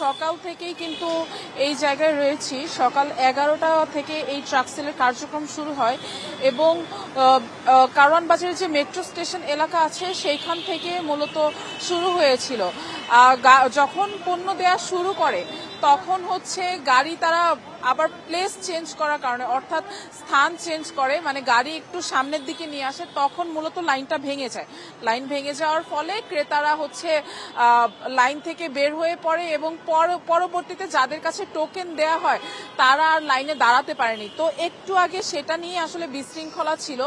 সকাল থেকেই কিন্তু এই জায়গায় রয়েছি। সকাল 11টা থেকে এই ট্রাক সেলের কার্যক্রম শুরু হয় এবং কারওয়ান বাজারের যে মেট্রো স্টেশন এলাকা আছে সেইখান থেকে মূলত শুরু হয়েছিল। যখন পণ্য দেয়া শুরু করে তখন হচ্ছে গাড়ি তারা আবার প্লেস চেঞ্জ করার কারণে, অর্থাৎ স্থান চেঞ্জ করে, মানে গাড়ি একটু সামনের দিকে নিয়ে আসে, তখন মূলত লাইনটা ভেঙে যায়। লাইন ভেঙে যাওয়ার ফলে ক্রেতারা হচ্ছে লাইন থেকে বের হয়ে পড়ে এবং পরবর্তীতে যাদের কাছে টোকেন দেয়া হয় তারা আর লাইনে দাঁড়াতে পারেনি। তো একটু আগে সেটা নিয়ে আসলে বিশৃঙ্খলা ছিল।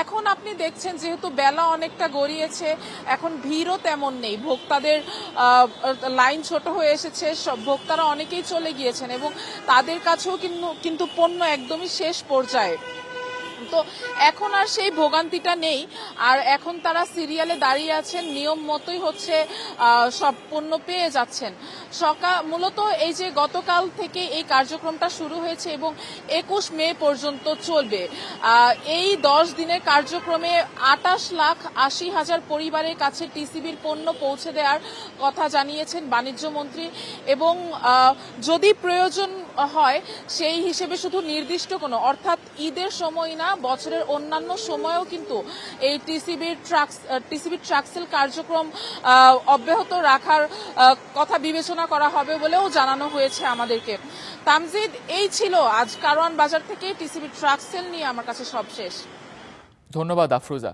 এখন আপনি দেখছেন যেহেতু বেলা অনেকটা গড়িয়েছে, এখন ভিড়ও তেমন নেই, ভোক্তাদের লাইন ছোট হয়ে এসেছে, সব ভোক্তারা অনেকেই চলে গিয়েছেন এবং তাদের কাছেও কিন্তু পণ্য একদমই শেষ পর্যায়ে। তো এখন আর সেই ভোগান্তিটা নেই, আর এখন তারা সিরিয়ালে দাঁড়িয়ে আছেন, নিয়ম মতোই হচ্ছে সব পণ্য পেয়ে যাচ্ছেন। মূলত এই যে গতকাল থেকে এই কার্যক্রমটা শুরু হয়েছে এবং 21 মে পর্যন্ত চলবে। এই 10 দিনের কার্যক্রমে 28,80,000 পরিবারের কাছে টিসিবির পণ্য পৌঁছে দেওয়ার কথা জানিয়েছেন বাণিজ্য মন্ত্রী এবং যদি প্রয়োজন হয় সেই হিসেবে শুধু নির্দিষ্ট কোনো, অর্থাৎ ঈদের সময় না, বছরের অন্যান্য সময়েও কিন্তু এই টিসিবির ট্রাক সেল কার্যক্রম অব্যাহত রাখার কথা বিবেচনা করা হবে বলেও জানানো হয়েছে আমাদেরকে। তামজিদ, এই ছিল আজ কারওয়ান বাজার থেকে টিসিবির ট্রাক সেল নিয়ে আমার কাছে সব শেষ। ধন্যবাদ আফরোজা।